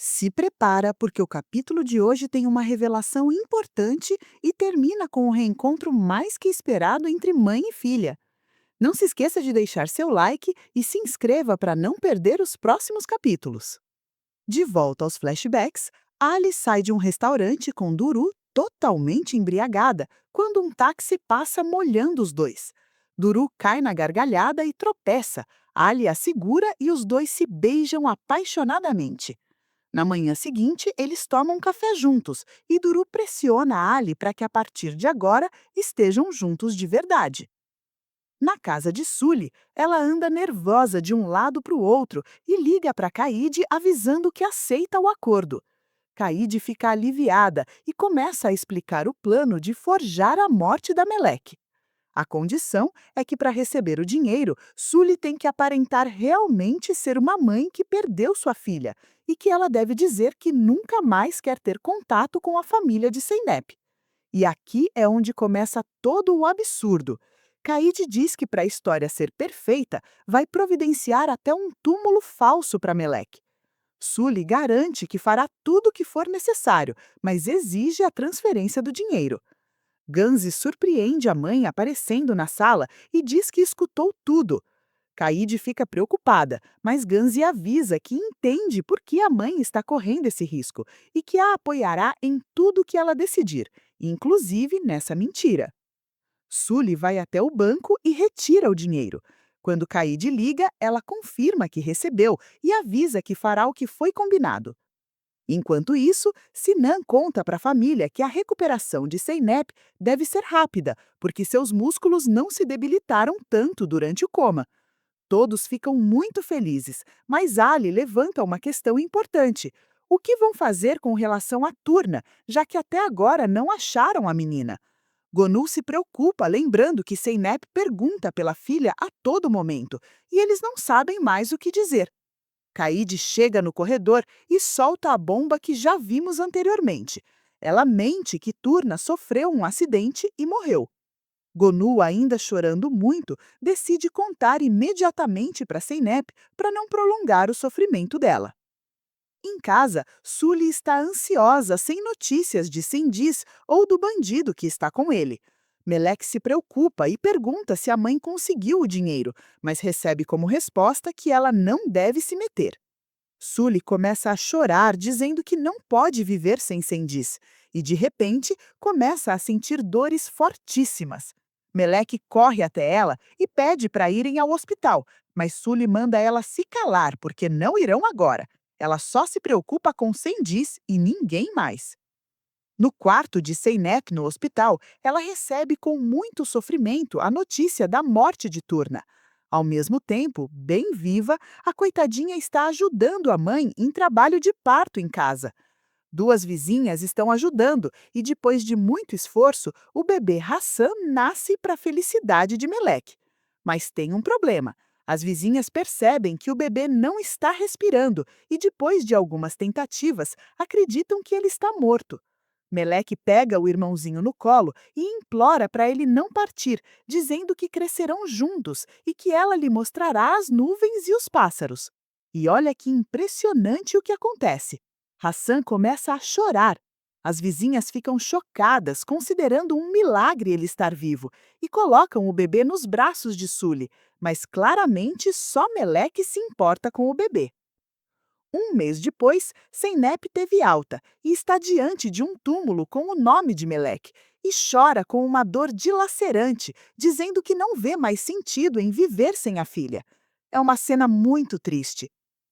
Se prepara, porque o capítulo de hoje tem uma revelação importante e termina com o reencontro mais que esperado entre mãe e filha. Não se esqueça de deixar seu like e se inscreva para não perder os próximos capítulos. De volta aos flashbacks, Alice sai de um restaurante com Duru totalmente embriagada quando um táxi passa molhando os dois. Duru cai na gargalhada e tropeça. Ali a segura e os dois se beijam apaixonadamente. Na manhã seguinte, eles tomam café juntos e Duru pressiona Ali para que a partir de agora estejam juntos de verdade. Na casa de Sully, ela anda nervosa de um lado para o outro e liga para Caide avisando que aceita o acordo. Caide fica aliviada e começa a explicar o plano de forjar a morte da Meleque. A condição é que, para receber o dinheiro, Sully tem que aparentar realmente ser uma mãe que perdeu sua filha e que ela deve dizer que nunca mais quer ter contato com a família de Zeynep. E aqui é onde começa todo o absurdo. Caide diz que, para a história ser perfeita, vai providenciar até um túmulo falso para Meleque. Sully garante que fará tudo o que for necessário, mas exige a transferência do dinheiro. Ganzi surpreende a mãe aparecendo na sala e diz que escutou tudo. Caide fica preocupada, mas Ganzi avisa que entende por que a mãe está correndo esse risco e que a apoiará em tudo que ela decidir, inclusive nessa mentira. Sully vai até o banco e retira o dinheiro. Quando Caide liga, ela confirma que recebeu e avisa que fará o que foi combinado. Enquanto isso, Sinan conta para a família que a recuperação de Zeynep deve ser rápida, porque seus músculos não se debilitaram tanto durante o coma. Todos ficam muito felizes, mas Ali levanta uma questão importante. O que vão fazer com relação à Turna, já que até agora não acharam a menina? Gonu se preocupa, lembrando que Zeynep pergunta pela filha a todo momento, e eles não sabem mais o que dizer. Caide chega no corredor e solta a bomba que já vimos anteriormente. Ela mente que Turna sofreu um acidente e morreu. Gonu, ainda chorando muito, decide contar imediatamente para Zeynep para não prolongar o sofrimento dela. Em casa, Sully está ansiosa, sem notícias de Sindiz ou do bandido que está com ele. Melek se preocupa e pergunta se a mãe conseguiu o dinheiro, mas recebe como resposta que ela não deve se meter. Sully começa a chorar, dizendo que não pode viver sem Sindiz, e de repente começa a sentir dores fortíssimas. Melek corre até ela e pede para irem ao hospital, mas Sully manda ela se calar, porque não irão agora. Ela só se preocupa com Sindiz e ninguém mais. No quarto de Zeynep no hospital, ela recebe com muito sofrimento a notícia da morte de Turna. Ao mesmo tempo, bem viva, a coitadinha está ajudando a mãe em trabalho de parto em casa. Duas vizinhas estão ajudando e, depois de muito esforço, o bebê Hassan nasce para a felicidade de Melek. Mas tem um problema. As vizinhas percebem que o bebê não está respirando e, depois de algumas tentativas, acreditam que ele está morto. Meleque pega o irmãozinho no colo e implora para ele não partir, dizendo que crescerão juntos e que ela lhe mostrará as nuvens e os pássaros. E olha que impressionante o que acontece. Hassan começa a chorar. As vizinhas ficam chocadas, considerando um milagre ele estar vivo, e colocam o bebê nos braços de Sully, mas claramente só Meleque se importa com o bebê. Um mês depois, Zeynep teve alta e está diante de um túmulo com o nome de Meleque e chora com uma dor dilacerante, dizendo que não vê mais sentido em viver sem a filha. É uma cena muito triste.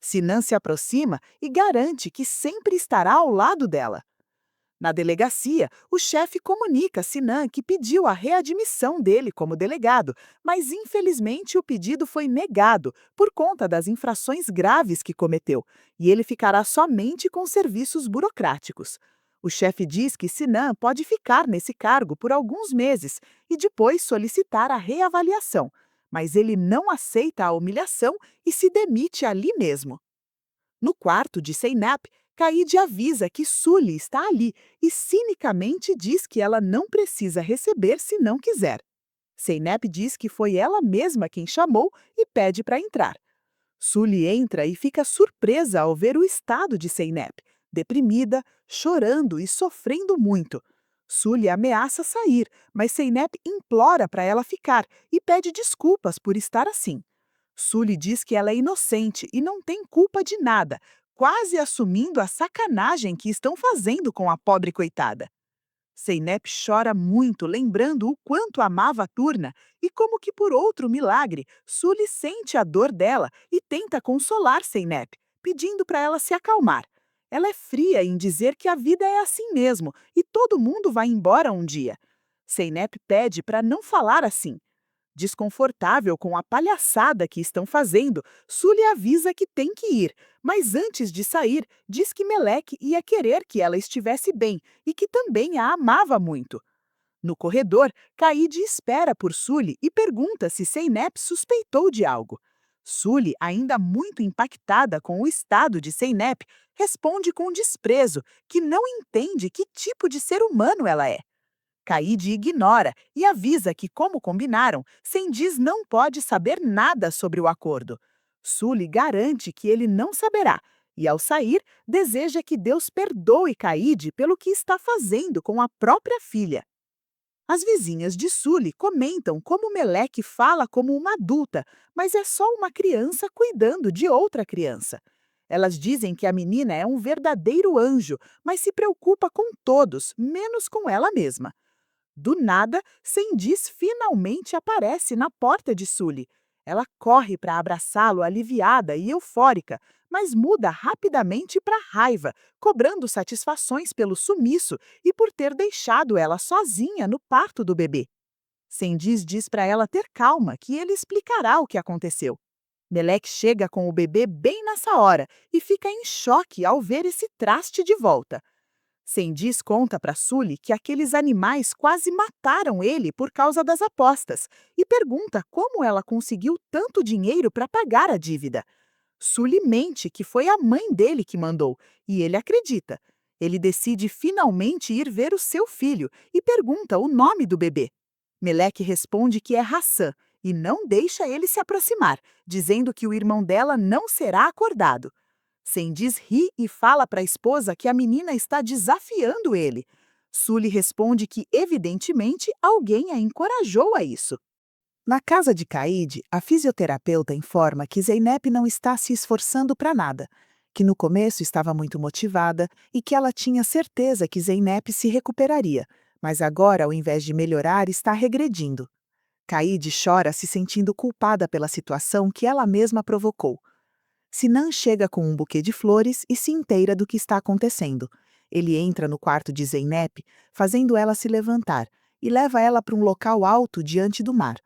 Sinan se aproxima e garante que sempre estará ao lado dela. Na delegacia, o chefe comunica a Sinan que pediu a readmissão dele como delegado, mas infelizmente o pedido foi negado por conta das infrações graves que cometeu, e ele ficará somente com serviços burocráticos. O chefe diz que Sinan pode ficar nesse cargo por alguns meses e depois solicitar a reavaliação, mas ele não aceita a humilhação e se demite ali mesmo. No quarto de Zeynep, Caide avisa que Sully está ali e cinicamente diz que ela não precisa receber se não quiser. Zeynep diz que foi ela mesma quem chamou e pede para entrar. Sully entra e fica surpresa ao ver o estado de Zeynep, deprimida, chorando e sofrendo muito. Sully ameaça sair, mas Zeynep implora para ela ficar e pede desculpas por estar assim. Sully diz que ela é inocente e não tem culpa de nada, quase assumindo a sacanagem que estão fazendo com a pobre coitada. Zeynep chora muito, lembrando o quanto amava Turna e como que por outro milagre, Sully sente a dor dela e tenta consolar Zeynep, pedindo para ela se acalmar. Ela é fria em dizer que a vida é assim mesmo e todo mundo vai embora um dia. Zeynep pede para não falar assim. Desconfortável com a palhaçada que estão fazendo, Sully avisa que tem que ir, mas antes de sair, diz que Meleque ia querer que ela estivesse bem e que também a amava muito. No corredor, Caide espera por Sully e pergunta se Zeynep suspeitou de algo. Sully, ainda muito impactada com o estado de Zeynep, responde com desprezo que não entende que tipo de ser humano ela é. Caide ignora e avisa que, como combinaram, Cendiz não pode saber nada sobre o acordo. Sully garante que ele não saberá e, ao sair, deseja que Deus perdoe Caide pelo que está fazendo com a própria filha. As vizinhas de Sully comentam como Meleque fala como uma adulta, mas é só uma criança cuidando de outra criança. Elas dizem que a menina é um verdadeiro anjo, mas se preocupa com todos, menos com ela mesma. Do nada, Cendiz finalmente aparece na porta de Sully. Ela corre para abraçá-lo aliviada e eufórica, mas muda rapidamente para raiva, cobrando satisfações pelo sumiço e por ter deixado ela sozinha no parto do bebê. Cendiz diz para ela ter calma, que ele explicará o que aconteceu. Meleque chega com o bebê bem nessa hora e fica em choque ao ver esse traste de volta. Cendiz conta para Sully que aqueles animais quase mataram ele por causa das apostas e pergunta como ela conseguiu tanto dinheiro para pagar a dívida. Sully mente que foi a mãe dele que mandou e ele acredita. Ele decide finalmente ir ver o seu filho e pergunta o nome do bebê. Meleque responde que é Hassan e não deixa ele se aproximar, dizendo que o irmão dela não será acordado. Cendiz ri e fala para a esposa que a menina está desafiando ele. Sully responde que, evidentemente, alguém a encorajou a isso. Na casa de Caide, a fisioterapeuta informa que Zeynep não está se esforçando para nada, que no começo estava muito motivada e que ela tinha certeza que Zeynep se recuperaria, mas agora, ao invés de melhorar, está regredindo. Caide chora se sentindo culpada pela situação que ela mesma provocou. Sinan chega com um buquê de flores e se inteira do que está acontecendo. Ele entra no quarto de Zeynep, fazendo ela se levantar, e leva ela para um local alto diante do mar.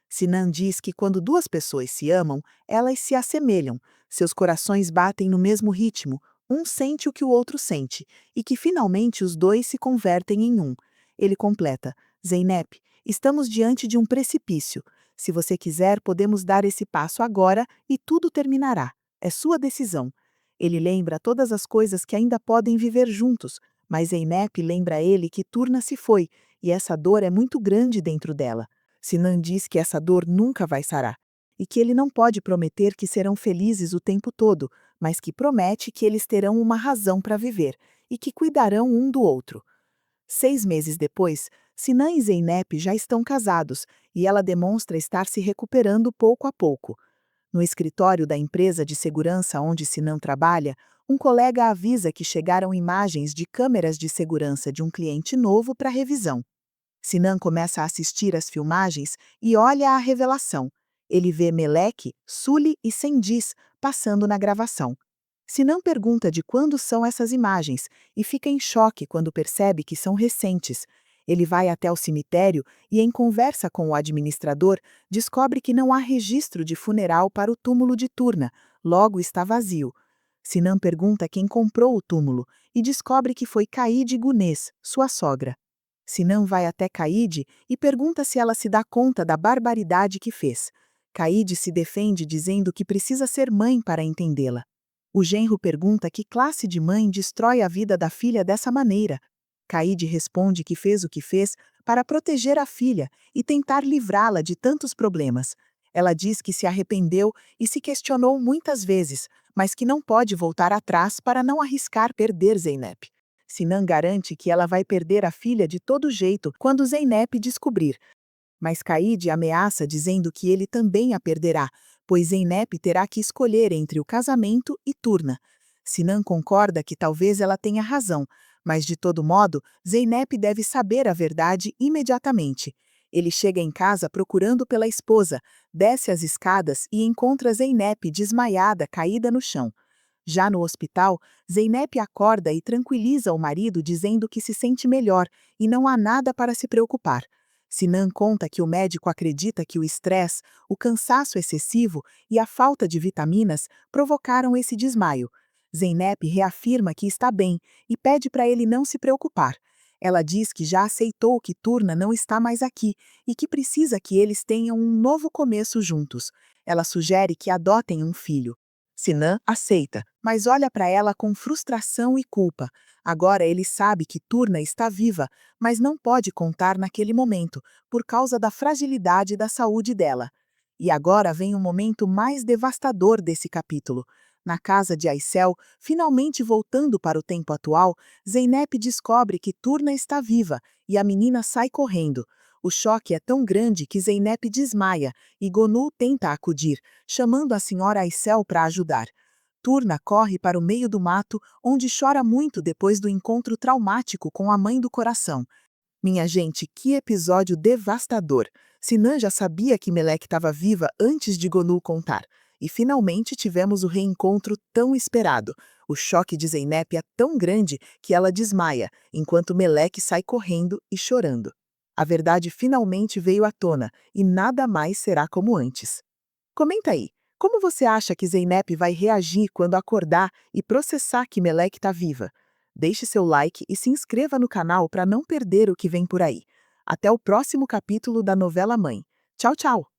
Sinan diz que quando duas pessoas se amam, elas se assemelham, seus corações batem no mesmo ritmo, um sente o que o outro sente, e que finalmente os dois se convertem em um. Ele completa: Zeynep, estamos diante de um precipício. Se você quiser, podemos dar esse passo agora e tudo terminará. É sua decisão. Ele lembra todas as coisas que ainda podem viver juntos, mas Zeynep lembra a ele que Turna se foi, e essa dor é muito grande dentro dela. Sinan diz que essa dor nunca vai sarar, e que ele não pode prometer que serão felizes o tempo todo, mas que promete que eles terão uma razão para viver, e que cuidarão um do outro. 6 meses depois, Sinan e Zeynep já estão casados, e ela demonstra estar se recuperando pouco a pouco. No escritório da empresa de segurança onde Sinan trabalha, um colega avisa que chegaram imagens de câmeras de segurança de um cliente novo para revisão. Sinan começa a assistir às filmagens e olha a revelação. Ele vê Meleque, Sully e Cendiz passando na gravação. Sinan pergunta de quando são essas imagens e fica em choque quando percebe que são recentes. Ele vai até o cemitério e, em conversa com o administrador, descobre que não há registro de funeral para o túmulo de Turna, logo está vazio. Sinan pergunta quem comprou o túmulo e descobre que foi Caide Gunes, sua sogra. Sinan vai até Caide e pergunta se ela se dá conta da barbaridade que fez. Caide se defende dizendo que precisa ser mãe para entendê-la. O genro pergunta que classe de mãe destrói a vida da filha dessa maneira. Caide responde que fez o que fez para proteger a filha e tentar livrá-la de tantos problemas. Ela diz que se arrependeu e se questionou muitas vezes, mas que não pode voltar atrás para não arriscar perder Zeynep. Sinan garante que ela vai perder a filha de todo jeito quando Zeynep descobrir, mas Caide ameaça dizendo que ele também a perderá, pois Zeynep terá que escolher entre o casamento e Turna. Sinan concorda que talvez ela tenha razão, mas de todo modo, Zeynep deve saber a verdade imediatamente. Ele chega em casa procurando pela esposa, desce as escadas e encontra Zeynep desmaiada, caída no chão. Já no hospital, Zeynep acorda e tranquiliza o marido dizendo que se sente melhor e não há nada para se preocupar. Sinan conta que o médico acredita que o estresse, o cansaço excessivo e a falta de vitaminas provocaram esse desmaio. Zeynep reafirma que está bem e pede para ele não se preocupar. Ela diz que já aceitou que Turna não está mais aqui e que precisa que eles tenham um novo começo juntos. Ela sugere que adotem um filho. Sinan aceita, mas olha para ela com frustração e culpa. Agora ele sabe que Turna está viva, mas não pode contar naquele momento, por causa da fragilidade da saúde dela. E agora vem o momento mais devastador desse capítulo. Na casa de Aicel, finalmente voltando para o tempo atual, Zeynep descobre que Turna está viva e a menina sai correndo. O choque é tão grande que Zeynep desmaia e Gonul tenta acudir, chamando a senhora Aicel para ajudar. Turna corre para o meio do mato, onde chora muito depois do encontro traumático com a mãe do coração. Minha gente, que episódio devastador! Sinan já sabia que Meleque estava viva antes de Gonul contar. E finalmente tivemos o reencontro tão esperado. O choque de Zeynep é tão grande que ela desmaia, enquanto Meleque sai correndo e chorando. A verdade finalmente veio à tona, e nada mais será como antes. Comenta aí, como você acha que Zeynep vai reagir quando acordar e processar que Meleque está viva? Deixe seu like e se inscreva no canal para não perder o que vem por aí. Até o próximo capítulo da novela Mãe. Tchau, tchau!